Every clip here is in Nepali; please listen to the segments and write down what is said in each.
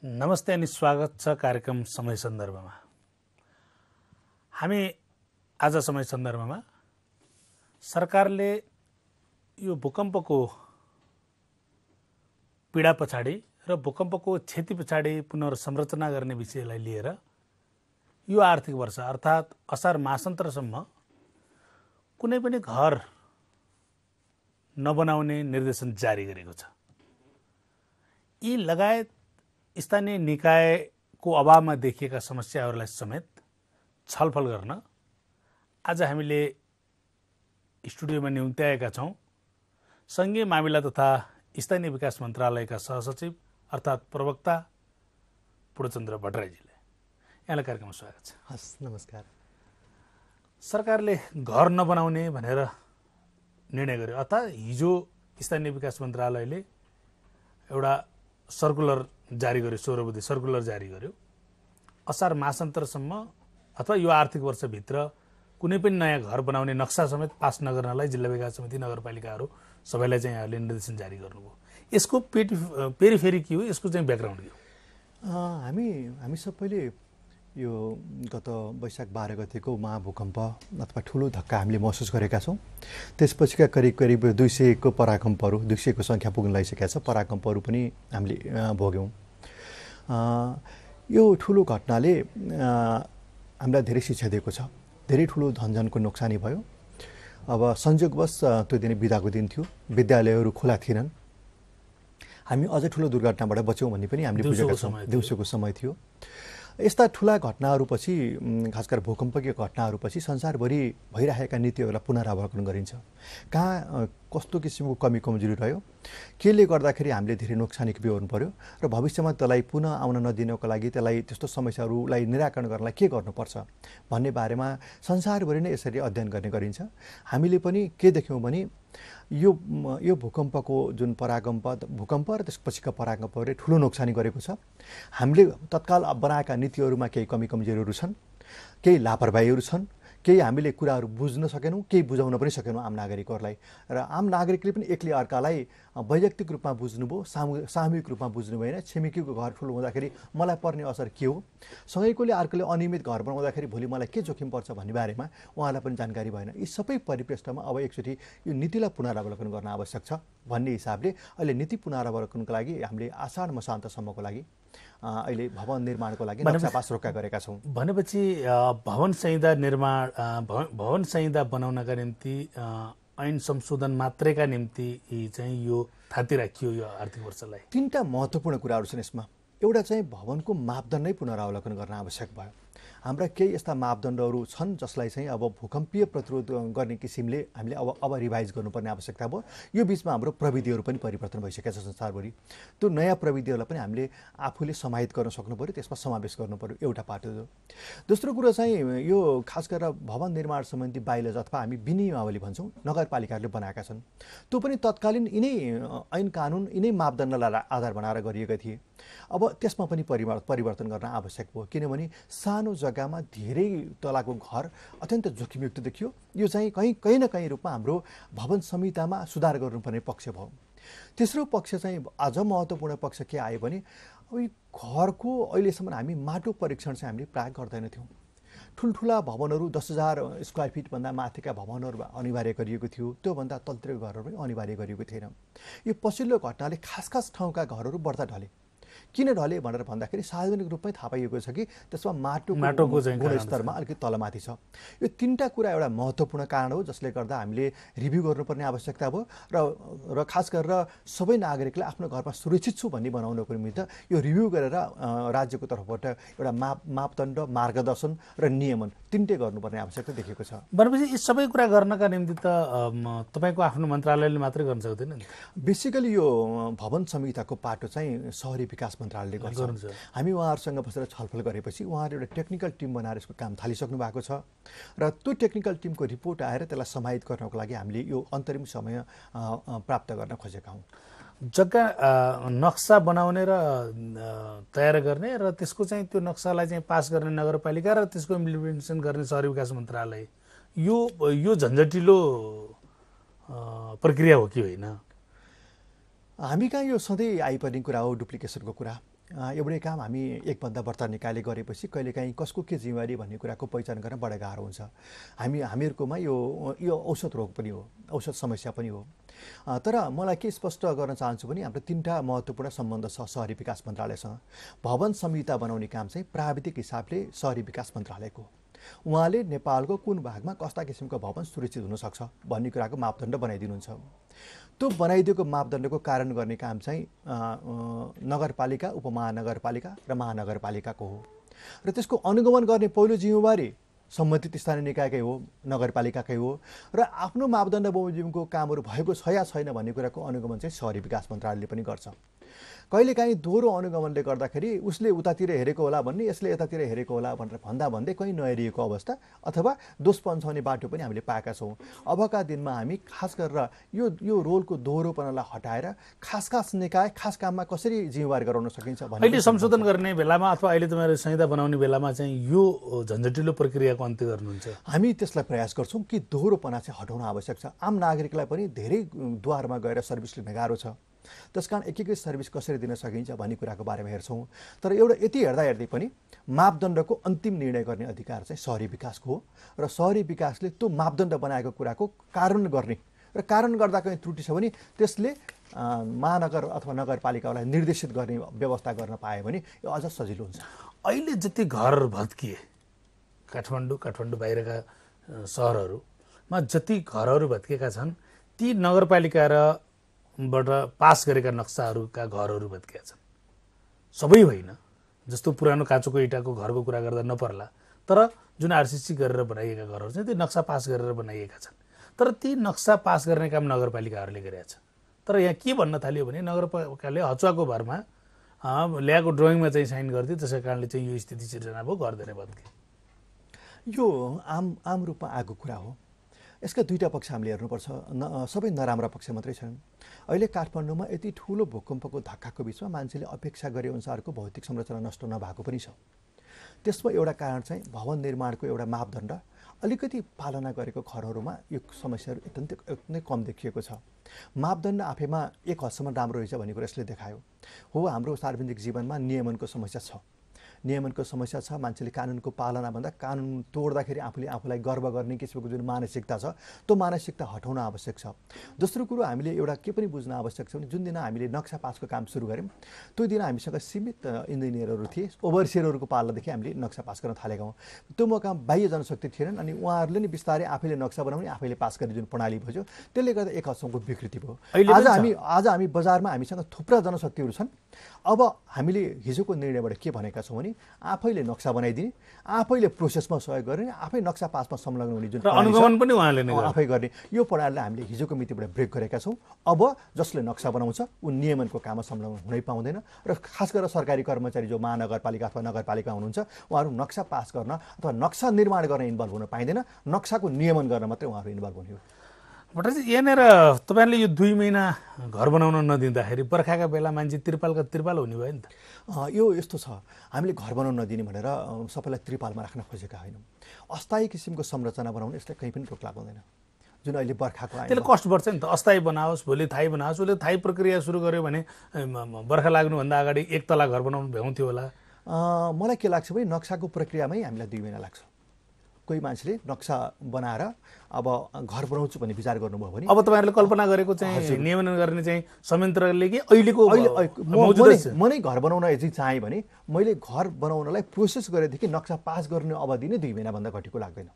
नमस्ते अनि स्वागत छ कार्यक्रम समय सन्दर्भमा। हामी आज समय सन्दर्भमा सरकारले यो भूकम्पको पीडा पछाडि र भूकम्पको क्षति पछाडि पुनर्संरचना गर्ने विषयलाई लिएर यो आर्थिक वर्ष अर्थात् असार मासन्तरसम्म कुनै पनि घर नबनाउने निर्देशन जारी गरेको छ। यी लगायत स्थानीय निकायको अभावमा देखिएका समस्याहरूलाई समेत छलफल गर्न आज हामीले स्टुडियोमा निम्त्याएका छौँ संघीय मामिला तथा स्थानीय विकास मन्त्रालयका सहसचिव अर्थात् प्रवक्ता पूर्णचन्द्र भट्टराईजीले। यहाँलाई कार्यक्रममा स्वागत छ। हस्, नमस्कार। सरकारले घर नबनाउने भनेर निर्णय गर्यो अर्थात् हिजो स्थानीय विकास मन्त्रालयले एउटा सर्कुलर जारी गर्यो, 16 बुधे सर्कुलर जारी गर्यो। असार मासन्तरसम्म अथवा यो आर्थिक वर्षभित्र कुनै पनि नयाँ घर बनाउने नक्सा समेत पास नगर्नलाई जिल्ला विकास समिति नगरपालिकाहरू सबैलाई चाहिँ यहाँले निर्देशन जारी गर्नुभयो। यसको पेरिफेरी के हो, यसको चाहिँ ब्याकग्राउन्ड के हो? हामी सबैले यो गत वैशाख 12 गतेको महाभूकम्प अथवा ठुलो धक्का हामीले महसुस गरेका छौँ। त्यसपछिका करिब 200 को पराकम्पहरू, 200 को सङ्ख्या पुग्न लागिसकेका छ। पराकम्पहरू पनि हामीले भोग्यौँ। यो ठुलो घटनाले हामीलाई धेरै शिक्षा दिएको छ। धेरै ठुलो धनजनको नोक्सानी भयो। अब संयोगवश त्यो दिन बिदाको दिन थियो, विद्यालयहरू खुला थिएनन्। हामी अझ ठुलो दुर्घटनाबाट बच्यौँ भन्ने पनि हामीले बुझेका छौँ। दिउँसोको समय थियो। यस्ता ठुला घटनाहरूपछि, खास गरेर भूकम्पकीय घटनाहरूपछि संसारभरि भइरहेका नीतिहरूलाई पुनरावलोकन गरिन्छ। कहाँ कस्तो किसिमको कमी कमजोरी रह्यो, केले गर्दाखेरि हामीले धेरै नोक्सानीको बेहोर्नु पर्यो र भविष्यमा त्यसलाई पुनः आउन नदिनको लागि, त्यसलाई त्यस्तो समस्याहरूलाई निराकरण गर्नलाई के गर्नुपर्छ भन्ने बारेमा संसारभरि नै यसरी अध्ययन गर्ने गरिन्छ। हामीले पनि के देख्यौँ भने यो भूकम्पको जुन भूकम्प र त्यसपछिका पराकम्पहरूले ठुलो नोक्सानी गरेको छ। हामीले तत्काल बनाएका नीतिहरूमा केही कमी कमजोरीहरू छन्, केही लापरवाहीहरू छन्, केही हामीले कुराहरू बुझ्न सकेनौँ, केही बुझाउन पनि सकेनौँ आम नागरिकहरूलाई। र आम नागरिकले पनि एकले अर्कालाई वैयक्तिक रूपमा बुझ्नुभयो, सामूहिक रूपमा बुझ्नु भएन। छिमेकीको घर ठुलो हुँदाखेरि मलाई पर्ने असर के हो, सँगैकोले अर्कोले अनियमित घर बनाउँदाखेरि भोलि मलाई के जोखिम पर्छ भन्ने बारेमा उहाँलाई पनि जानकारी भएन। यी सबै परिप्रेष्ठमा अब एकचोटि यो नीतिलाई पुनरावलोकन गर्न आवश्यक छ भन्ने हिसाबले अहिले नीति पुनरावलोकनको लागि हामीले आषाढ मसान्तसम्मको लागि अहिले भवन निर्माणको लागि नक्सा पास रोका गरेका छौँ। भनेपछि भवन संहिता बनाउनका निम्ति ऐन संशोधन मात्रैका निम्ति चाहिँ यो थाती राखियो यो आर्थिक वर्षलाई। 3टा महत्त्वपूर्ण कुराहरू छन् यसमा। एउटा चाहिँ भवनको मापदण्डै पुनरावलोकन गर्न आवश्यक भयो। हाम्रा केही यस्ता मापदण्डहरू छन् जसलाई चाहिँ अब भूकम्पीय प्रतिरोध गर्ने किसिमले हामीले अब रिभाइज गर्नुपर्ने आवश्यकता भयो। यो बिचमा हाम्रो प्रविधिहरू पनि परिवर्तन भइसकेका छ संसारभरि। त्यो नयाँ प्रविधिहरूलाई पनि हामीले आफूले समाहित गर्न सक्नु पर्यो, त्यसमा समावेश गर्नु पर्यो। एउटा पाटो हो। दोस्रो कुरो चाहिँ यो खास गरेर भवन निर्माण सम्बन्धी बाइलज अथवा हामी विनियमावली भन्छौँ, नगरपालिकाहरूले बनाएका छन्। त्यो पनि तत्कालीन यिनै ऐन कानुन, यिनै मापदण्डलाई आधार बनाएर गरिएका थिए। अब त्यसमा पनि परिवर्तन गर्न आवश्यक भयो, किनभने सानो जग्गामा धेरै तलाको घर अत्यन्त जोखिमयुक्त देखियो। यो चाहिँ कहीँ न कहीँ रूपमा हाम्रो भवन संहितामा सुधार गर्नुपर्ने पक्ष भयो। तेस्रो पक्ष चाहिँ अझ महत्त्वपूर्ण पक्ष के आयो भने घरको अहिलेसम्म हामी माटो परीक्षण चाहिँ हामीले प्राय गर्दैनथ्यौँ। ठुल्ठुला भवनहरू 10,000 स्क्वायर फिटभन्दा माथिका भवनहरू अनिवार्य गरिएको थियो। त्योभन्दा तलतिरको घरहरू पनि अनिवार्य गरिएको थिएन। यो पछिल्लो घटनाले खास ठाउँका घरहरू बढ्दा ढले। किन ढले भनेर भन्दाखेरि सार्वजनिक रूपमै थाहा पाइएको छ कि त्यसमा माटोको गुणस्तरमा अलिकति तलमाथि छ। यो 3टा कुरा एउटा महत्त्वपूर्ण कारण हो जसले गर्दा हामीले रिभ्यू गर्नुपर्ने आवश्यकता भयो र खास गरेर सबै नागरिकले आफ्नो घरमा सुरक्षित छु भन्ने बनाउनको निमित्त यो रिभ्यू गरेर राज्यको तर्फबाट एउटा मापदण्ड, मार्गदर्शन र नियमन 3टै गर्नुपर्ने आवश्यकता देखिएको छ। भनेपछि यी सबै कुरा गर्नका निम्ति त तपाईँको आफ्नो मन्त्रालयले मात्रै गर्न सक्दैन नि? बेसिकली यो भवन संहिताको पाटो चाहिँ शहरी विकास मन्त्रालयले गर्छ। हामी उहाँहरूसँग बसेर छलफल गरेपछि उहाँहरूले एउटा टेक्निकल टिम बनाएर यसको काम थालिसक्नु भएको छ र त्यो टेक्निकल टिमको रिपोर्ट आएर त्यसलाई समाहित गर्नको लागि हामीले यो अन्तरिम समय प्राप्त गर्न खोजेका हौँ। जग्गा नक्सा बनाउने र तयार गर्ने र त्यसको चाहिँ त्यो नक्सालाई चाहिँ पास गर्ने नगरपालिका र त्यसको इम्प्लिमेन्टेसन गर्ने शहरी विकास मन्त्रालय, यो झन्झटिलो प्रक्रिया हो कि होइन? हामी कहाँ यो सधैँ आइपर्ने कुरा हो डुप्लिकेसनको कुरा। एउटै काम हामी एकभन्दा बढ्ता निकाले गरेपछि कहिलेकाहीँ कसको के जिम्मेवारी भन्ने कुराको पहिचान गर्न बडा गाह्रो हुन्छ। हामीहरूकोमा यो औषध रोग पनि हो, औषध समस्या पनि हो। तर मलाई के स्पष्ट गर्न चाहन्छु भने हाम्रो 3टा महत्त्वपूर्ण सम्बन्ध छ शहरी विकास मन्त्रालयसँग। भवन संहिता बनाउने काम चाहिँ प्राविधिक हिसाबले शहरी विकास मन्त्रालयको। उहाँले नेपालको कुन भागमा कस्ता किसिमको भवन सुरक्षित हुनसक्छ भन्ने कुराको मापदण्ड बनाइदिनुहुन्छ। त्यो बनाइदिएको मापदण्डको कारण गर्ने काम चाहिँ नगरपालिका, उपमहानगरपालिका र महानगरपालिकाको हो र त्यसको अनुगमन गर्ने पहिलो जिम्मेवारी सम्बन्धित स्थानीय निकायकै हो, नगरपालिकाकै हो र आफ्नो मापदण्ड बमोजिमको कामहरू भएको छ या छैन भन्ने कुराको अनुगमन चाहिँ शहरी विकास मन्त्रालयले पनि गर्छ। कहिलेकाहीँ दोहोरो अनुगमनले गर्दाखेरि उसले उतातिर हेरेको होला भन्ने, यसले यतातिर हेरेको होला भनेर भन्दै कहीँ नहेरिएको अवस्था अथवा दोष पन्छाउने बाटो पनि हामीले पाएका छौँ। अबका दिनमा हामी खास गरेर यो रोलको दोहोरोपनालाई हटाएर खास निकाय खास काममा कसरी जिम्मेवार गराउन सकिन्छ भन्ने अहिले संशोधन गर्ने बेलामा अथवा अहिले तपाईँहरू संहिता बनाउने बेलामा चाहिँ यो झन्झटिलो प्रक्रियाको अन्त्य गर्नुहुन्छ? हामी त्यसलाई प्रयास गर्छौँ कि दोहोरोपना चाहिँ हटाउन आवश्यक छ। आम नागरिकलाई पनि धेरै द्वारमा गएर सर्भिस लिन गाह्रो छ। त्यसकारण एकीकृत सर्भिस कसरी दिन सकिन्छ भन्ने कुराको बारेमा हेर्छौँ। तर एउटा यति हेर्दै पनि मापदण्डको अन्तिम निर्णय गर्ने अधिकार चाहिँ शहरी विकासको हो र शहरी विकासले त्यो मापदण्ड बनाएको कुराको कारण गर्ने र कारण गर्दा कहीँ त्रुटि छ भने त्यसले महानगर अथवा नगरपालिकालाई निर्देशित गर्ने व्यवस्था गर्न पायो भने यो अझ सजिलो हुन्छ। अहिले जति घर भत्किए काठमाडौँ बाहिरका सहरहरूमा जति घरहरू भत्किएका छन् ती नगरपालिका र बाट पास गरेका नक्साहरूका घरहरू भत्किएका छन्। सबै होइन, जस्तो पुरानो काँचोको इँटाको घरको कुरा गर्दा नपर्ला, तर जुन आरसिसी गरेर बनाइएका घरहरू चाहिँ ती नक्सा पास गरेर बनाइएका छन्। तर ती नक्सा पास गर्ने काम नगरपालिकाहरूले गरेका छन्। तर यहाँ के भन्न थाल्यो भने नगरपालिकाले हचुवाको भरमा ल्याएको ड्रइङमा चाहिँ साइन गरिदियो, त्यसै कारणले चाहिँ यो स्थिति सिर्जना भयो, घर धेरै भत्के। यो आम रूपमा आएको कुरा हो। यसका दुईटा पक्ष हामीले हेर्नुपर्छ। सबै नराम्रा पक्ष मात्रै छन्। अहिले काठमाडौँमा यति ठुलो भूकम्पको धक्काको बिचमा मान्छेले अपेक्षा गरे अनुसारको भौतिक संरचना नष्ट नभएको पनि छ। त्यसमा एउटा कारण चाहिँ भवन निर्माणको एउटा मापदण्ड अलिकति पालना गरेको घरहरूमा यो समस्याहरू एकदमै कम देखिएको छ। मापदण्ड आफैमा एक हदसम्म राम्रो रहेछ भन्ने कुरा यसले देखायो हो। हाम्रो सार्वजनिक जीवनमा नियमनको समस्या छ। मान्छेले कानुनको पालना भन्दा कानुन तोड्दाखेरि आफूलाई गर्व गर्ने किसिमको जुन मानसिकता छ त्यो मानसिकता हटाउन आवश्यक छ। दोस्रो कुरो हामीले एउटा के पनि बुझ्न आवश्यक छ भने जुन दिन हामीले नक्सा पासको काम सुरु गऱ्यौँ त्यो दिन हामीसँग सीमित इन्जिनियरहरू थिए। ओभरसियरहरूको पालादेखि हामीले नक्सा पास गर्न थालेका हौँ। त्यो मौका बाह्य जनशक्ति थिएनन् अनि उहाँहरूले नि बिस्तारै आफैले नक्सा बनाउने आफैले पास गर्ने जुन प्रणाली भयो त्यसले गर्दा एक हदसम्मको विकृति भयो। आज हामी बजारमा हामीसँग थुप्रा जनशक्तिहरू छन्। अब हामीले हिजोको निर्णयबाट के भनेका छौँ भने आफैले नक्सा बनाइदिने, आफैले प्रोसेसमा सहयोग गर्ने, आफै नक्सा पासमा संलग्न हुने जुन अनुगमन पनि उहाँले नै आफै गर्ने यो प्रणालीलाई हामीले हिजोको मितिबाट ब्रेक गरेका छौँ। अब जसले नक्सा बनाउँछ ऊ नियमनको काममा संलग्न हुनै पाउँदैन र खास गरेर सरकारी कर्मचारी जो महानगरपालिका अथवा नगरपालिका हुनुहुन्छ उहाँहरू नक्सा पास गर्न अथवा नक्सा निर्माण गर्न इन्भल्भ हुन पाइँदैन, नक्साको नियमन गर्न मात्रै उहाँहरू इन्भल्भ हुने हो। भट्टराजी, यहाँनिर तपाईँहरूले यो 2 महिना घर बनाउन नदिँदाखेरि बर्खाका बेला मान्छे त्रिपाल हुने भयो नि त। यो यस्तो छ, हामीले घर बनाउन नदिने भनेर सबैलाई त्रिपालमा राख्न खोजेका होइनौँ। अस्थायी किसिमको संरचना बनाउन यसलाई कहीँ पनि रोक लाग्दैन। जुन अहिले बर्खाको त्यसले कस्ट बढ्छ नि त। अस्थायी बनाओस्, भोलि थाई बनाओस्, उसले थाई प्रक्रिया सुरु गर्यो भने बर्खा लाग्नुभन्दा अगाडि 1 तला घर बनाउनु भ्याउँथ्यो होला। मलाई के लाग्छ भने नक्साको प्रक्रियामै हामीलाई 2 महिना लाग्छ। कोही मान्छेले नक्सा बनाएर अब घर बनाउँछु भन्ने विचार गर्नुभयो भने अब तपाईँहरूले कल्पना गरेको चाहिँ नियमन गर्ने चाहिँ संयन्त्रले कि अहिले म नै घर बनाउन यदि चाहेँ भने मैले घर बनाउनलाई प्रोसेस गरेदेखि नक्सा पास गर्ने अवधि नै 2 महिनाभन्दा घटेको लाग्दैन।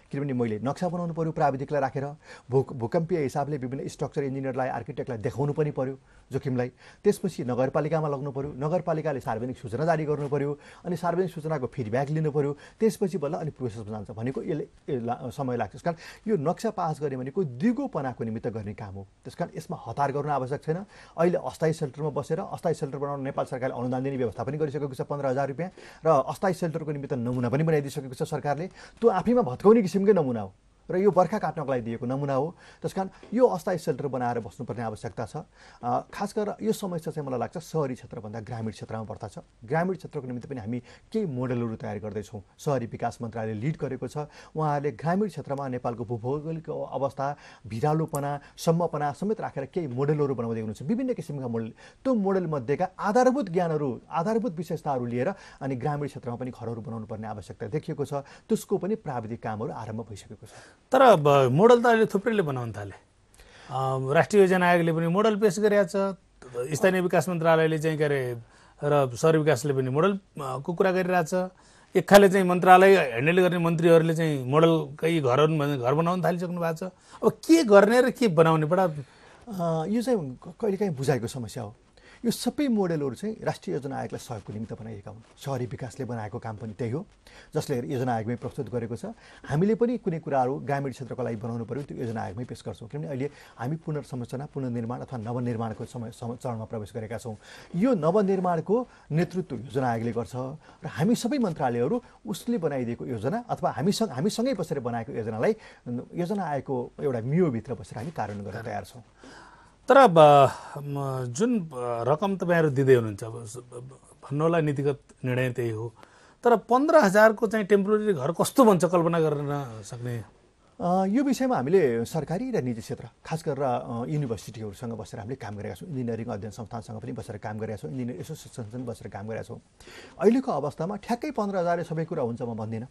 किनभने मैले नक्सा बनाउनु पर्यो, प्राविधिकलाई राखेर भूकम्पीय हिसाबले विभिन्न स्ट्रक्चर इन्जिनियरलाई, आर्किटेक्टलाई देखाउनु पनि पर्यो जोखिमलाई। त्यसपछि नगरपालिकामा लग्नु पर्यो, नगरपालिकाले सार्वजनिक सूचना जारी गर्नु पर्यो, अनि सार्वजनिक सूचनाको फिडब्याक लिनु पर्यो, त्यसपछि बल्ल अनि प्रोसेसमा जान्छ भनेको यसले समय लाग्छ। त्यसकारण यो नक्सा पास गर्ने भनेको दिगोपनाको निमित्त गर्ने काम हो। त्यसकारण यसमा हतार गर्नु आवश्यक छैन। अहिले अस्थायी सेल्टरमा बसेर अस्थायी सेल्टर बनाउन नेपाल सरकारले अनुदान दिने व्यवस्था पनि गरिसकेको छ 15,000 रुपियाँ र अस्थायी सेल्टरको निमित्त नमुना पनि बनाइदिइसकेको छ सरकारले। त्यो आफैमा भत्काउने किसिमकै नमुना हो। र यो बर्खा काट्नको लागि दिएको नमुना हो। त्यसकारण यो अस्थायी सेल्टर बनाएर बस्नुपर्ने आवश्यकता छ। खास गरेर यो समस्या चाहिँ मलाई लाग्छ शहरी क्षेत्रभन्दा ग्रामीण क्षेत्रमा बढ्ता छ। ग्रामीण क्षेत्रको निमित्त पनि हामी केही मोडेलहरू तयार गर्दैछौँ। शहरी विकास मन्त्रालयले लिड गरेको छ। उहाँहरूले ग्रामीण क्षेत्रमा नेपालको भूगोलिक अवस्था, भिरालोपना, सम्मपना समेत राखेर केही मोडेलहरू बनाउँदै हुनुहुन्छ, विभिन्न किसिमका मोडेल। त्यो मोडेलमध्येका आधारभूत ज्ञानहरू, आधारभूत विशेषताहरू लिएर अनि ग्रामीण क्षेत्रमा पनि घरहरू बनाउनु पर्ने आवश्यकता देखिएको छ। त्यसको पनि प्राविधिक कामहरू आरम्भ भइसकेको छ। तर मोडल त अहिले थुप्रैले बनाउन थाले। राष्ट्रिय योजना आयोगले पनि मोडल पेश गरेको छ, स्थानीय विकास मन्त्रालयले चाहिँ के अरे र शहरी विकासले पनि मोडलको कुरा गरिरहेछ। एक खाले चाहिँ मन्त्रालय ह्यान्डल गर्ने मन्त्रीहरूले चाहिँ मोडलकै घर बनाउन थालिसक्नु भएको छ। अब के गर्ने र के बनाउने बडा यो चाहिँ कहिलेकाहीँ बुझाएको समस्या हो। यो सबै मोडेलहरू चाहिँ राष्ट्रिय योजना आयोगलाई सहयोगको निमित्त बनाइएका हुन्। शहरी विकासले बनाएको काम पनि त्यही हो, जसले योजना आयोगमै प्रस्तुत गरेको छ। हामीले पनि कुनै कुराहरू ग्रामीण क्षेत्रको लागि बनाउनु पर्यो, त्यो योजना आयोगमै पेश गर्छौँ। किनभने अहिले हामी पुनर्संरचना, पुनर्निर्माण अथवा नवनिर्माणको चरणमा प्रवेश गरेका छौँ। यो नवनिर्माणको नेतृत्व योजना आयोगले गर्छ र हामी सबै मन्त्रालयहरू उसले बनाइदिएको योजना अथवा हामीसँगै बसेर बनाएको योजनालाई योजना आयोगको एउटा मियोभित्र बसेर हामी कार्यान्वयन गर्न तयार छौँ। तर जुन रकम तपाईँहरू दिँदै हुनुहुन्छ, भन्नु होला नीतिगत निर्णय त्यही हो, तर 15,000 को चाहिँ टेम्पोरेरी घर कस्तो बन्छ कल्पना गर्न सक्ने? यो विषयमा हामीले सरकारी र निजी क्षेत्र, खास गरेर युनिभर्सिटीहरूसँग बसेर हामीले काम गरेका छौँ। इन्जिनियरिङ अध्ययन संस्थानसँग पनि बसेर काम गरेका छौँ, इन्जिनियर एसोसिएसनसँग पनि बसेर काम गरेका छौँ। अहिलेको अवस्थामा ठ्याक्कै 15,000 सबै कुरा हुन्छ म भन्दिनँ,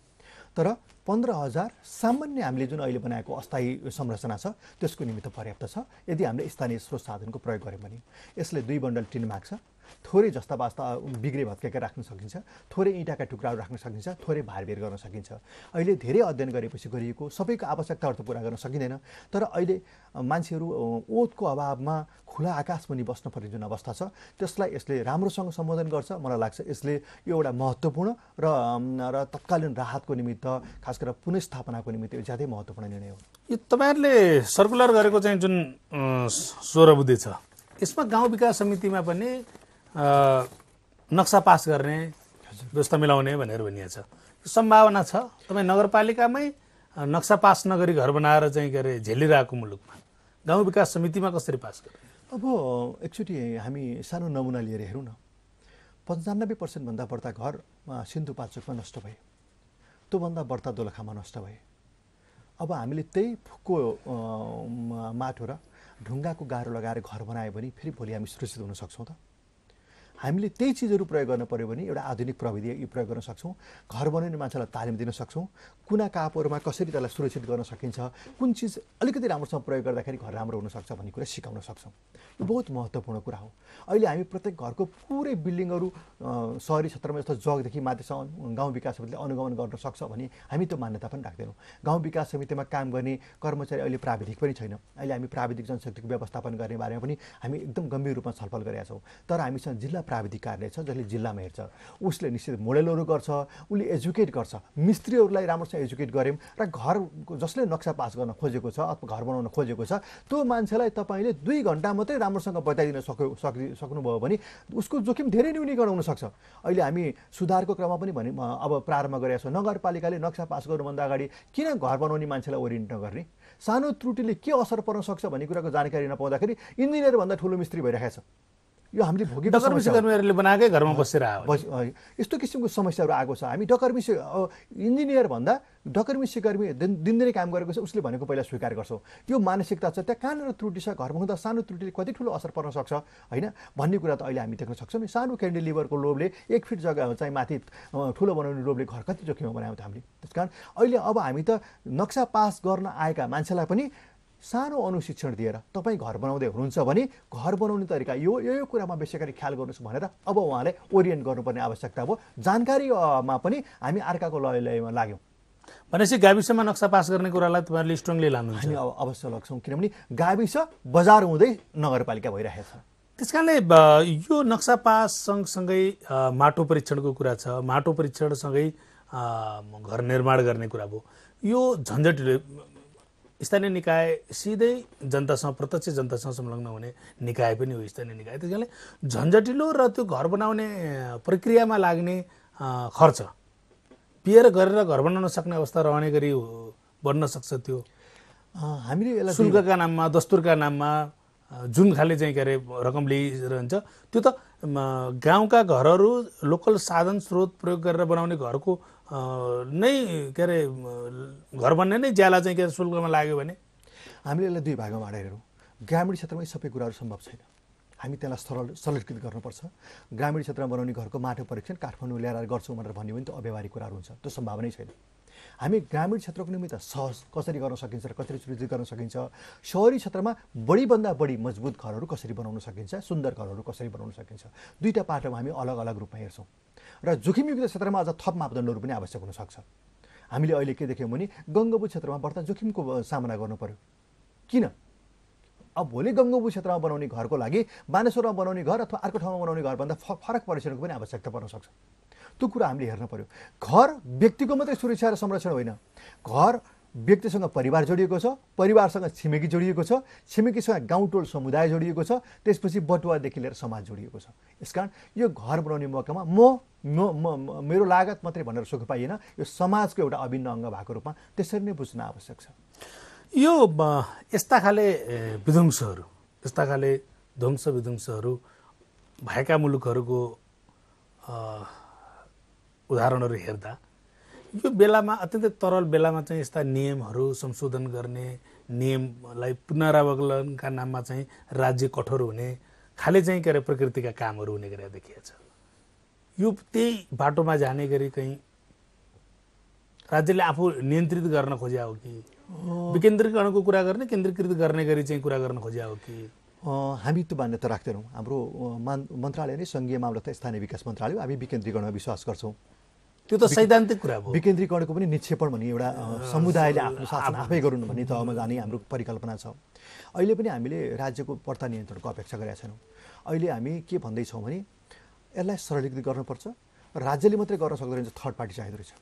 तर 15,000 सामान्य हामीले जुन अहिले बनाएको अस्थायी संरचना छ त्यसको निमित्त पर्याप्त छ यदि हामीले स्थानीय स्रोत साधनको प्रयोग गऱ्यौँ भने। यसले 2 बन्डल टिन माग्छ, थोरै जस्ता बास्ता बिग्रे भत्केका राख्न सकिन्छ, थोरै इँटाका टुक्राहरू राख्न सकिन्छ, थोरै भारबेर गर्न सकिन्छ। अहिले धेरै अध्ययन गरेपछि गरिएको सबैको आवश्यकताहरू त पुरा गर्न सकिँदैन, तर अहिले मान्छेहरू ओतको अभावमा खुला आकाशमुनि बस्नुपर्ने जुन अवस्था छ त्यसलाई यसले राम्रोसँग सम्बोधन गर्छ। मलाई लाग्छ यसले यो एउटा महत्त्वपूर्ण र तत्कालीन राहतको निमित्त, खास गरेर पुनर्स्थापनाको निमित्त यो ज्यादै महत्त्वपूर्ण निर्णय हो। यो तपाईँहरूले सर्कुलर गरेको चाहिँ जुन 16 बुँदे छ, यसमा गाउँ विकास समितिमा पनि नक्सा पास गर्ने, व्यवस्था मिलाउने भनेर भनिएको छ। सम्भावना छ तपाईँ नगरपालिकामै नक्सा पास नगरी घर बनाएर चाहिँ के अरे झेलिरहेको मुलुकमा गाउँ विकास समितिमा कसरी पास गर्ने? अब एकचोटि हामी सानो नमुना लिएर हेरौँ न। 95% भन्दा बढ्ता घर सिन्धुपाल्चोकमा नष्ट भए, त्योभन्दा बढ्ता दोलखामा नष्ट भए। अब हामीले त्यही फुक्को माटो र ढुङ्गाको गाह्रो लगाएर घर बनायो भने फेरि भोलि हामी सुरक्षित हुन सक्छौँ त? हामीले त्यही चिजहरू प्रयोग गर्न पर्यो भने एउटा आधुनिक प्रविधि प्रयोग गर्न सक्छौँ। घर बनाउने मान्छेलाई तालिम दिन सक्छौँ। कुना कापहरूमा कसरी त्यसलाई सुरक्षित गर्न सकिन्छ, कुन चिज अलिकति राम्रोसँग प्रयोग गर्दाखेरि घर राम्रो हुनसक्छ भन्ने कुरा सिकाउन सक्छौँ। यो बहुत महत्त्वपूर्ण कुरा हो। अहिले हामी प्रत्येक घरको पुरै बिल्डिङहरू सहरी क्षेत्रमा जस्तो जगदेखि माथिसम्म गाउँ विकास समितिले अनुगमन गर्न सक्छ भने हामी त्यो मान्यता पनि राख्दैनौँ। गाउँ विकास समितिमा काम गर्ने कर्मचारी अहिले प्राविधिक पनि छैन। अहिले हामी प्राविधिक जनशक्तिको व्यवस्थापन गर्ने बारेमा पनि हामी एकदम गम्भीर रूपमा छलफल गरेका छौँ। तर हामीसँग जिल्ला प्राविधिक कार्यालय छ जसले जिल्लामा हेर्छ, उसले निश्चित मोडेलहरू गर्छ, उसले एजुकेट गर्छ। मिस्त्रीहरूलाई राम्रोसँग एजुकेट गऱ्यौँ र घर जसले नक्सा पास गर्न खोजेको छ अथवा घर बनाउन खोजेको छ त्यो मान्छेलाई तपाईँले 2 घन्टा मात्रै राम्रोसँग बताइदिन सक्नुभयो भने उसको जोखिम धेरै न्यूनीकरण हुनसक्छ। अहिले हामी सुधारको क्रममा पनि अब प्रारम्भ गरेका छौँ। नगरपालिकाले नक्सा पास गर्नुभन्दा अगाडि किन घर बनाउने मान्छेलाई ओरिएन्ट नगर्ने? सानो त्रुटिले के असर पर्न सक्छ भन्ने कुराको जानकारी नपाउँदाखेरि इन्जिनियरभन्दा ठुलो मिस्त्री भइरहेको छ। यो हामीले भोगेको समस्या कर्मचारीहरूले बनाएकै घरमा बसेर आयो। यस्तो किसिमको समस्याहरू आएको छ। हामी डकर्मी इन्जिनियर भन्दा डकर्मी सिकर्मी दिनदिनै काम गरेको छ उसले भनेको पहिला स्वीकार गर्छौँ। यो मानसिकता छ। त्यहाँ कहाँनिर त्रुटि छ, घर बनाउँदा सानो त्रुटिले कति ठुलो असर पर्न सक्छ होइन भन्ने कुरा त अहिले हामी देख्न सक्छौँ। सानो क्यान्डिलिभरको लोभले 1 फिट जग्गा चाहिँ माथि ठुलो बनाउने लोभले घर कति जोखिममा बनायौँ त हामीले। त्यसकारण अहिले अब हामी त नक्सा पास गर्न आएका मान्छेलाई पनि सानो अनुशिक्षण दिएर तपाईँ घर बनाउँदै हुनुहुन्छ भने घर बनाउने तरिका यो कुरामा विशेष गरी ख्याल गर्नुहोस् भनेर अब उहाँले ओरिएन्ट गर्नुपर्ने आवश्यकता हो। जानकारीमा पनि हामी अर्काको लयमा लाग्यौँ भनेपछि गाविसमा नक्सा पास गर्ने कुरालाई तपाईँहरूले स्ट्रङली लानुहुन्छ? हामी अवश्य लाग्छौँ, किनभने गाविस बजार हुँदै नगरपालिका भइरहेको छ। त्यस कारणले यो नक्सा पास सँगसँगै माटो परीक्षणको कुरा छ, माटो परीक्षणसँगै घर निर्माण गर्ने कुरा भयो। यो झन्झटिलो स्थानीय निकाय सिधै जनतासँग प्रत्यक्ष जनतासँग संलग्न हुने निकाय पनि हो स्थानीय निकाय। त्यस कारणले झन्झटिलो र त्यो घर बनाउने प्रक्रियामा लाग्ने खर्च पिएर गरेर घर बनाउन सक्ने अवस्था रहने गरी बन्न सक्छ त्यो हामीले यसलाई शुल्कका नाममा दस्तुरका नाममा जुन खाले चाहिँ के अरे रकम लिइरहन्छ त्यो त गाउँका घरहरू लोकल साधन स्रोत प्रयोग गरेर बनाउने घरको नै के अरे घर बन्ने नै ज्याला चाहिँ के अरे शुल्कमा लाग्यो भने हामीले यसलाई दुई भागमा बाँडेर हेरौँ। ग्रामीण क्षेत्रमै सबै कुराहरू सम्भव छैन, हामी त्यसलाई सरलीकृत गर्नुपर्छ। ग्रामीण क्षेत्रमा बनाउने घरको माटो परीक्षण काठमाडौँ ल्याएर गर्छौँ भनेर भन्यो भने त अव्यवहारिक कुराहरू हुन्छ, त्यो सम्भावनै छैन। हामी ग्रामीण क्षेत्रको निमित्त सहज कसरी गर्न सकिन्छ र कसरी सुनिश्चित गर्न सकिन्छ, सहरी क्षेत्रमा बढीभन्दा बढी मजबुत घरहरू कसरी बनाउन सकिन्छ, सुन्दर घरहरू कसरी बनाउन सकिन्छ, दुईवटा पाटोमा हामी अलग अलग रूपमा हेर्छौँ। र जोखिमयुक्त क्षेत्रमा अझ थप मापदण्डहरू पनि आवश्यक हुनसक्छ। हामीले अहिले के देख्यौँ भने गङ्गोबु क्षेत्रमा बढ्ता जोखिमको सामना गर्नु पर्यो। किन? अब भोलि गङ्गोबु क्षेत्रमा बनाउने घरको लागि बानेश्वरमा बनाउने घर अथवा अर्को ठाउँमा बनाउने घरभन्दा फरक परिसरको पनि आवश्यकता पर्न सक्छ। त्यो कुरा हामीले हेर्न पर्यो। घर व्यक्तिको मात्रै सुरक्षा र संरक्षण होइन, घर व्यक्तिसँग परिवार जोडिएको छ, परिवारसँग छिमेकी जोडिएको छ, छिमेकीसँग गाउँटोल समुदाय जोडिएको छ, त्यसपछि बटुवादेखि लिएर समाज जोडिएको छ। यसकारण यो घर बनाउने मौकामा मेरो लागत मात्रै भनेर सुख पाइएन, यो समाजको एउटा अभिन्न अङ्ग भएको रूपमा त्यसरी नै बुझ्न आवश्यक छ। यो यस्ता खाले विध्वंसहरू, यस्ता खाले ध्वंस विध्वंसहरू भएका मुलुकहरूको उदाहरणहरू हेर्दा यो बेलामा अत्यन्तै तरल बेलामा चाहिँ यस्ता नियमहरू संशोधन गर्ने, नियमलाई पुनरावलोकनका नाममा चाहिँ राज्य कठोर हुने खाले चाहिँ के अरे प्रकृतिका कामहरू हुने गरेर देखिएको छ। यो त्यही बाटोमा जाने गरी कहीँ राज्यले आफू नियन्त्रित गर्न खोज्या हो कि विकेन्द्रीकरणको कुरा गर्ने, केन्द्रीकृत गर्ने गरी चाहिँ कुरा गर्न खोज्या हो कि? हामी त्यो मान्यता राख्दैनौँ। हाम्रो मन्त्रालय नै सङ्घीय मामला तथा स्थानीय विकास मन्त्रालय, हामी विकेन्द्रीकरणमा विश्वास गर्छौँ। त्यो त सैद्धान्तिक कुरा भयो। विकेन्द्रीकरणको पनि निक्षेपण भन्ने एउटा समुदायले आफ्नो शासन आफै गरून् भन्ने तहमा जाने हाम्रो परिकल्पना छ। अहिले पनि हामीले राज्यको बढ्ता नियन्त्रणको अपेक्षा गरेका छैनौँ। अहिले हामी के भन्दैछौँ भने यसलाई सरलीकृत गर्नुपर्छ। राज्यले मात्रै गर्न सक्दो रहेछ, थर्ड पार्टी चाहिँदो रहेछ।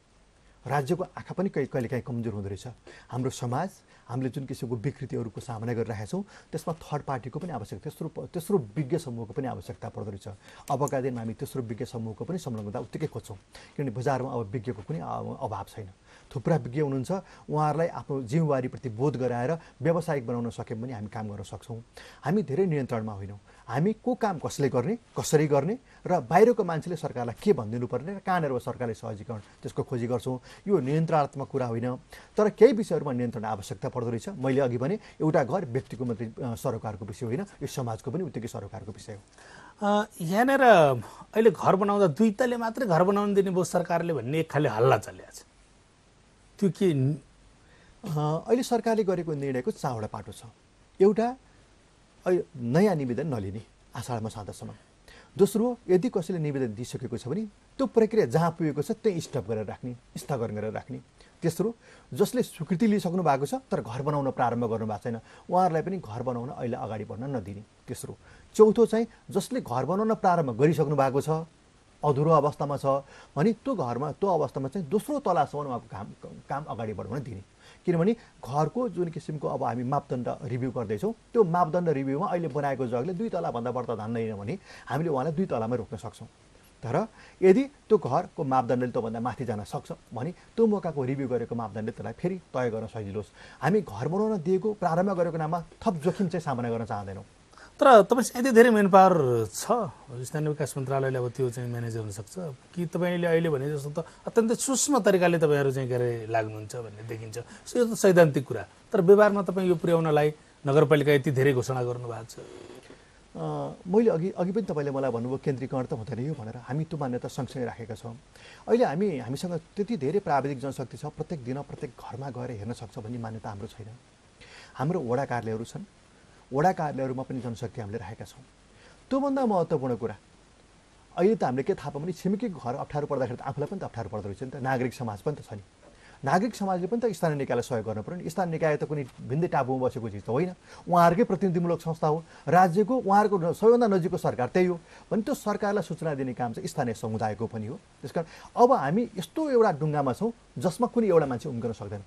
राज्यको आँखा पनि कहिलेकाहीँ कमजोर हुँदो रहेछ। हाम्रो समाज, हामीले जुन किसिमको विकृतिहरूको सामना गरिरहेका छौँ त्यसमा थर्ड पार्टीको पनि आवश्यकता, तेस्रो विज्ञ समूहको पनि आवश्यकता पर्दो रहेछ। अबका दिनमा हामी तेस्रो विज्ञ समूहको पनि संलग्नता उत्तिकै खोज्छौँ, किनभने बजारमा अब विज्ञको पनि अभाव छैन। थुप्रा विज्ञ हुनुहुन्छ, उहाँहरूलाई आफ्नो जिम्मेवारीप्रति बोध गराएर व्यावसायिक बनाउन सक्यौँ भने हामी काम गर्न सक्छौँ। हामी धेरै नियन्त्रणमा होइनौँ। हामी को काम कसले गर्ने, कसरी गर्ने र बाहिरको मान्छेले सरकारलाई के भनिदिनु पर्ने र कहाँनिर सरकारले सहजीकरण त्यसको खोजी गर्छौँ। यो नियन्त्रणात्मक कुरा होइन, तर केही विषयहरूमा नियन्त्रण आवश्यकता पर्दो रहेछ। मैले अघि भने एउटा घर व्यक्तिको मात्रै सरोकारको विषय होइन, यो समाजको पनि उत्तिकै सरोकारको विषय हो। यहाँनिर अहिले घर बनाउँदा दुई तले मात्रै घर बनाउनु दिने भयो सरकारले भन्ने एक खाले हल्ला चलिरहेको छ। त्यो के? अहिले सरकारले गरेको निर्णयको चारवटा पाटो छ। एउटा, नयाँ निवेदन नलिने आषाढ मसान्तसम्म। दोस्रो, यदि कसैले निवेदन दिइसकेको छ भने त्यो प्रक्रिया जहाँ पुगेको छ त्यही स्टप गरेर राख्ने, स्थगन गरेर राख्ने। तेस्रो, जसले स्वीकृति लिइसक्नु भएको छ तर घर बनाउन प्रारम्भ गर्नु भएको छैन उहाँहरूलाई पनि घर बनाउन अहिले अगाडि बढ्न नदिने। तेस्रो। चौथो चाहिँ जसले घर बनाउन प्रारम्भ गरिसक्नु भएको छ, अधुरो अवस्थामा छ भने त्यो घरमा, त्यो अवस्थामा चाहिँ दोस्रो तलासम्म उहाँको काम अगाडि बढाउन दिने। किनभने घरको जुन किसिमको अब हामी मापदण्ड रिभ्यू गर्दैछौँ, त्यो मापदण्ड रिभ्यूमा अहिले बनाएको जग्गाले 2 तलाभन्दा बढ्ता धान्दैन भने हामीले उहाँलाई 2 तलामै रोक्न सक्छौँ। तर यदि त्यो घरको मापदण्डले त्योभन्दा माथि जान सक्छ भने त्यो मौकाको रिभ्यू गरेको मापदण्डले त्यसलाई फेरि तय गर्न सजिलो होस्। हामी घर बनाउन दिएको, प्रारम्भ गरेको नाममा थप जोखिम चाहिँ सामना गर्न चाहँदैनौँ। तर तपाईँसँग यति धेरै मेन पावर छ, स्थानीय विकास मन्त्रालयले अब त्यो चाहिँ म्यानेज गर्न सक्छ कि? तपाईँले अहिले भने जस्तो त अत्यन्तै सूक्ष्म तरिकाले तपाईँहरू चाहिँ के अरे लाग्नुहुन्छ भन्ने देखिन्छ। यो त सैद्धान्तिक कुरा, तर व्यवहारमा तपाईँ यो पुर्याउनलाई नगरपालिका यति धेरै घोषणा गर्नुभएको छ। मैले अघि पनि तपाईँले मलाई भन्नुभयो केन्द्रीकरण त हुँदैन यो भनेर। हामी त्यो मान्यता सँगसँगै राखेका छौँ। अहिले हामीसँग त्यति धेरै प्राविधिक जनशक्ति छ, प्रत्येक दिन प्रत्येक घरमा गएर हेर्न सक्छ भन्ने मान्यता हाम्रो छैन। हाम्रो वडा कार्यालयहरू छन्, वडा कार्यालयहरूमा पनि जनशक्ति हामीले राखेका छौँ। त्योभन्दा महत्त्वपूर्ण कुरा अहिले त हामीले के थाहा पाऊँ भने छिमेकी घर अप्ठ्यारो पर्दाखेरि त आफूलाई पनि त अप्ठ्यारो पर्दो रहेछ नि त। नागरिक समाज पनि त छ नि। नागरिक समाजले पनि त स्थानीय निकायलाई सहयोग गर्नु पर्यो नि। स्थानीय निकाय त कुनै भिन्दै टापुमा बसेको चिज त होइन, उहाँहरूकै प्रतिनिधिमूलक संस्था हो। राज्यको, उहाँहरूको सबैभन्दा नजिकको सरकार त्यही हो भने त्यो सरकारलाई सूचना दिने काम चाहिँ स्थानीय समुदायको पनि हो। त्यसकारण अब हामी यस्तो एउटा ढुङ्गामा छौँ जसमा कुनै एउटा मान्छे उम्कन सक्दैन।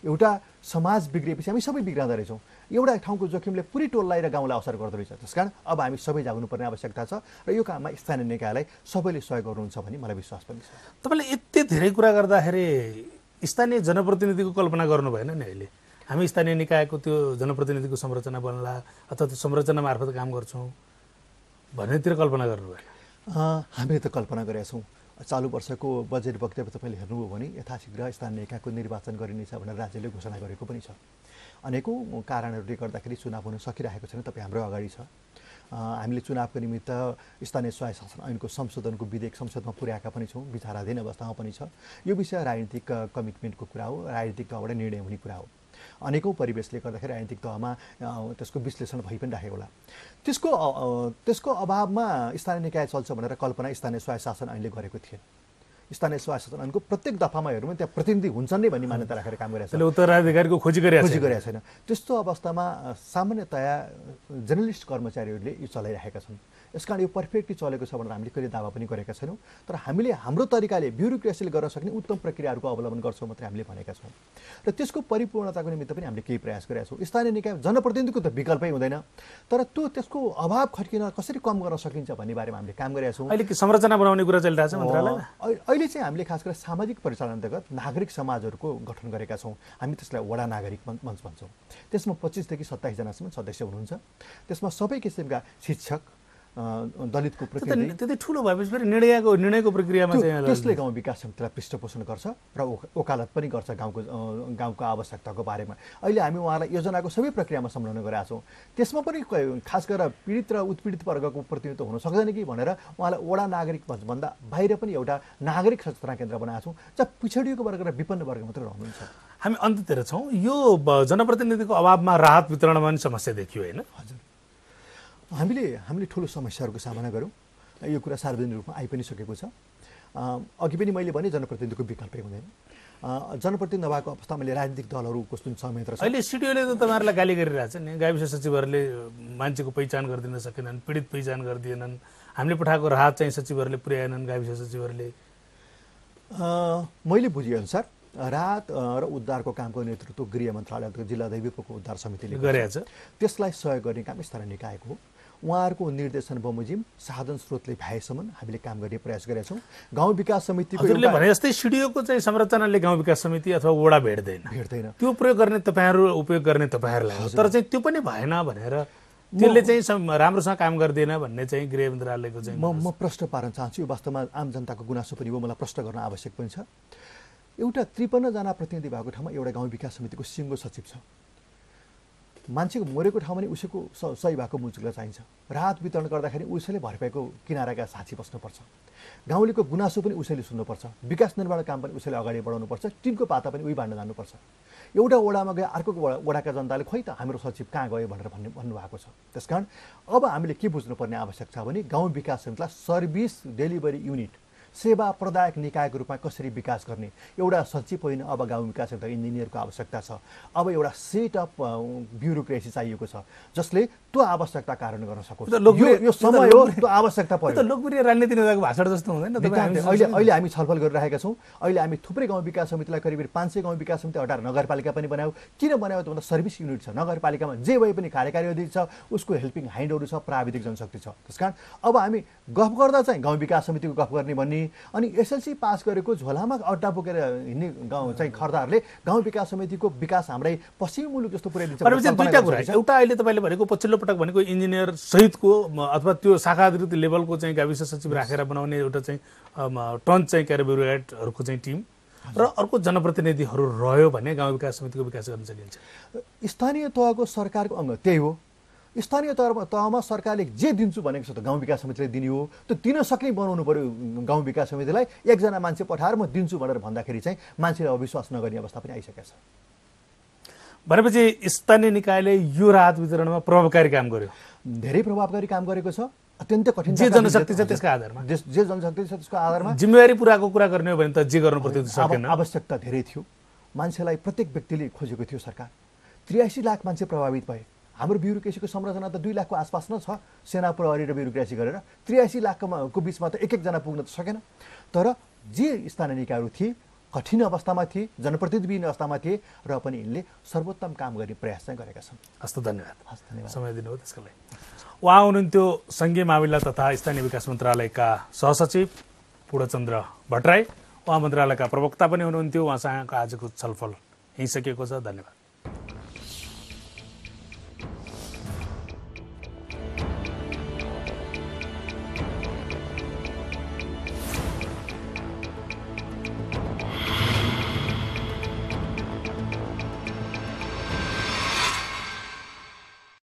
एउटा समाज बिग्रिएपछि हामी सबै बिग्रँदो रहेछौँ। एउटा ठाउँको जोखिमले पुरै टोललाई र गाउँलाई असर गर्दो रहेछ। त्यसकारण अब हामी सबै जाग्नुपर्ने आवश्यकता छ र यो काममा स्थानीय निकायलाई सबैले सहयोग गर्नुहुन्छ भन्ने मलाई विश्वास पनि छ। तपाईँले यति धेरै कुरा गर्दाखेरि स्थानीय जनप्रतिनिधिको कल्पना गर्नु भएन नि अहिले हामी स्थानीय निकायको त्यो जनप्रतिनिधिको संरचना बन्ला अथवा त्यो संरचना मार्फत काम गर्छौँ भन्नेतिर कल्पना गर्नु भएन हामीले त कल्पना गरेका छौँ चालु वर्षको बजेट वक्तव्य तपाईँले हेर्नुभयो भने यथाशीघ्र स्थानीय निकायको निर्वाचन गरिनेछ भनेर राज्यले घोषणा गरेको पनि छ अनेकौँ कारणहरूले गर्दाखेरि चुनाव हुन सकिरहेको छैन तपाईँ हाम्रो अगाडि छ हामीले चुनावको निमित्त स्थानीय स्वायत्त शासन ऐनको संशोधनको विधेयक संसदमा पुर्याएका पनि छौँ विचाराधीन अवस्थामा पनि छ यो विषय राजनीतिक कमिटमेन्टको कुरा हो राजनीतिक तहबाट निर्णय हुने कुरा हो अनेकौँ परिवेशले गर्दाखेरि राजनीतिक तहमा त्यसको विश्लेषण भइ पनि राखेको होला त्यसको अभावमा स्थानीय निकाय चल्छ भनेर कल्पना स्थानीय स्वायत्त शासन ऐनले गरेको थिएन स्थानीय स्वायत्त शासन ऐनको प्रत्येक दफामा हेर्नु भने त्यहाँ प्रतिनिधि हुन्छन् नै भन्ने मान्यता राखेर काम गरिरहेको छ उत्तराधिकारीको खोजी गरेको छैन त्यस्तो अवस्थामा सामान्यतया जर्नलिस्ट कर्मचारीहरूले यो चलाइरहेका छन् यसकारण यो पर्फेक्टली चलेको छ भनेर हामीले कहिले दावा पनि गरेका छैनौँ तर हामीले हाम्रो तरिकाले ब्युरोक्रेसीले गर्न सक्ने उत्तम प्रक्रियाहरूको अवलम्बन गर्छौँ मात्रै हामीले भनेका छौँ र त्यसको परिपूर्णताको निमित्त पनि हामीले केही प्रयास गरेका छौँ स्थानीय निकाय जनप्रतिनिधिको त विकल्पै हुँदैन तर त्यसको अभाव खड्किन कसरी कम गर्न सकिन्छ भन्ने बारेमा हामीले काम गरेका छौँ अहिले संरचना बनाउने कुरा चलिरहेको छ मन्त्रालयमा अहिले चाहिँ हामीले खास गरेर सामाजिक परिचालन अन्तर्गत नागरिक समाजहरूको गठन गरेका छौँ हामी त्यसलाई वडा नागरिक मञ्च भन्छौँ त्यसमा 25 देखि 27 जनासम्म सदस्य हुनुहुन्छ त्यसमा सबै किसिमका शिक्षक दलितको प्रतिनिधि त्यति ठुलो भएपछि फेरि निर्णयको प्रक्रियामा चाहिँ त्यसले गाउँ विकास समितिलाई पृष्ठपोषण गर्छ र वकालत पनि गर्छ गाउँको आवश्यकताको बारेमा अहिले हामी उहाँलाई योजनाको सबै प्रक्रियामा संलग्न गरेका छौँ त्यसमा पनि खास गरेर पीडित र उत्पीडित वर्गको प्रतिनिधित्व हुन सक्दैन कि भनेर उहाँलाई वडा नागरिक भन्दा बाहिर पनि एउटा नागरिक सचेतना केन्द्र बनाएको छौँ जहाँ पिछडिएको वर्ग र विपन्न वर्ग मात्रै रहनुहुन्छ हामी अन्त्यतिर छौँ यो जनप्रतिनिधिको अभावमा राहत वितरणमा पनि समस्या देखियो होइन हजुर हामीले ठुलो समस्याहरूको सामना गऱ्यौँ यो कुरा सार्वजनिक रूपमा आइ पनि सकेको छ अघि पनि मैले भने जनप्रतिनिधिको विकल्पै हुँदैन जनप्रतिनिधि नभएको अवस्थामा मैले राजनीतिक दलहरूको जुन संयन्त्र छ अहिले सिडिओले त तपाईँहरूलाई गाली गरिरहेछ नि गाविस सचिवहरूले मान्छेको पहिचान गरिदिन सकेनन् पीडित पहिचान गरिदिएनन् हामीले पठाएको राहत चाहिँ सचिवहरूले पुर्याएनन् गाविस सचिवहरूले मैले बुझेअनुसार राहत र उद्धारको कामको नेतृत्व गृह मन्त्रालय जिल्ला दैविकको उद्धार समितिले गरेको छ त्यसलाई सहयोग गर्ने काम स्थानीय निकायको हो उहाँहरूको निर्देशन बमोजिम साधन स्रोतले भएसम्म हामीले काम गर्ने प्रयास गरेका छौँ गाउँ विकास समितिको भने जस्तै सिडिओको चाहिँ संरचनाले गाउँ विकास समिति अथवा वडा भेट्दैन त्यो प्रयोग गर्ने तपाईँहरू उपयोग गर्ने तपाईँहरूलाई हो तर चाहिँ त्यो पनि भएन भनेर त्यसले चाहिँ राम्रोसँग काम गर्दैन भन्ने चाहिँ गृह मन्त्रालयको चाहिँ म प्रश्न पार्न चाहन्छु यो वास्तवमा आम जनताको गुनासो पनि हो मलाई प्रश्न गर्न आवश्यक पनि छ एउटा 53 जना प्रतिनिधि भएको ठाउँमा एउटा गाउँ विकास समितिको सिङ्गो सचिव छ मान्छेको मरेको ठाउँमा नि उसैको सही भएको मुजुला चाहिन्छ राहत वितरण गर्दाखेरि उसैले भरपाईको किनाराका साक्षी बस्नुपर्छ गाउँलेको गुनासो पनि उसैले सुन्नुपर्छ विकास निर्माण काम पनि उसैले अगाडि बढाउनुपर्छ टिनको पाता पनि उही बाँड्न जानुपर्छ एउटा वडामा गए अर्को वडाका जनताले खोइ त हाम्रो सचिव कहाँ गयो भनेर भन्नुभएको छ त्यसकारण अब हामीले के बुझ्नुपर्ने आवश्यक छ भने गाउँ विकास समितिलाई सर्भिस डेलिभरी युनिट सेवा प्रदायक निकायको रूपमा कसरी विकास गर्ने एउटा सचिव होइन अब गाउँ विकास समिति इन्जिनियरको आवश्यकता छ अब एउटा सेट अप ब्युरोक्रेसी चाहिएको छ जसले त्यो आवश्यकता कारण गर्न सकोस् यो समय हो त्यो आवश्यकता पर्यो लोकप्रिय राजनीति नेताको भाषण जस्तो हुँदैन अहिले हामी छलफल गरिरहेका छौँ अहिले हामी थुप्रै गाउँ विकास समितिलाई करिब 500 गाउँ विकास समिति हटाएर नगरपालिका पनि बनायौँ किन बनायो त भन्दा सर्भिस युनिट छ नगरपालिकामा जे भए पनि कार्यकारी अधिकारी छ उसको हेल्पिङ ह्यान्डहरू छ प्राविधिक जनशक्ति छ त्यसकारण अब हामी गफ गर्दा चाहिँ गाउँ विकास समितिको गफ गर्ने भन्ने अनि एसएलसी पास गरेको झोलामा अड्डा बोकेर हिँड्ने गाउँ चाहिँ खर्दाहरूले गाउँ विकास समितिको विकास हाम्रै पश्चिमी मुलुक जस्तो पुर्याइदिन्छ दुईटा कुरा एउटा अहिले तपाईँले भनेको पछिल्लो पटक भनेको इन्जिनियर सहितको अथवा त्यो शाखा अधिकृत लेभलको चाहिँ गाविस सचिव राखेर बनाउने एउटा चाहिँ टन चाहिँ ब्युरोक्रेटहरूको चाहिँ टिम र अर्को जनप्रतिनिधिहरू रह्यो भने गाउँ विकास समितिको विकास गर्न सकिन्छ स्थानीय तहको सरकारको अङ्ग त्यही हो स्थानीय तहमा सरकारले जे दिन्छु भनेको छ त गाउँ विकास समितिले दिने हो त्यो दिन सक्ने बनाउनु पर्यो गाउँ विकास समितिलाई एकजना मान्छे पठाएर म दिन्छु भनेर भन्दाखेरि चाहिँ मान्छेले अविश्वास नगर्ने अवस्था पनि आइसकेको छ भनेपछि स्थानीय निकायले यो राहत वितरणमा प्रभावकारी काम गर्यो धेरै प्रभावकारी काम गरेको छ अत्यन्त कठिन जे जनशक्ति छ त्यसको आधारमा जे जनशक्ति छ त्यसको आधारमा जिम्मेवारी पुराको कुरा गर्ने हो भने त जे गर्नु पर्थ्यो सकेन आवश्यकता धेरै थियो मान्छेलाई प्रत्येक व्यक्तिले खोजेको थियो सरकार 83 लाख मान्छे प्रभावित भए हाम्रो ब्युरोक्रेसीको संरचना त 2 लाखको आसपास न छ सेना प्रहरी र ब्युरोक्रेसी गरेर 83 लाखको बिचमा त एक जना पुग्न त सकेन तर जे स्थानीय निकायहरू थिए कठिन अवस्थामा थिए जनप्रतिनिधिविहीन अवस्थामा थिए र पनि यिनले सर्वोत्तम काम गर्ने प्रयास चाहिँ गरेका छन् हस्त धन्यवाद समय दिनुभयो त्यसको लागि उहाँ हुनुहुन्थ्यो सङ्घीय मामिला तथा स्थानीय विकास मन्त्रालयका सहसचिव पूर्णचन्द्र भट्टराई उहाँ मन्त्रालयका प्रवक्ता पनि हुनुहुन्थ्यो। उहाँसँग आजको छलफल यहीँ सकिएको छ। धन्यवाद।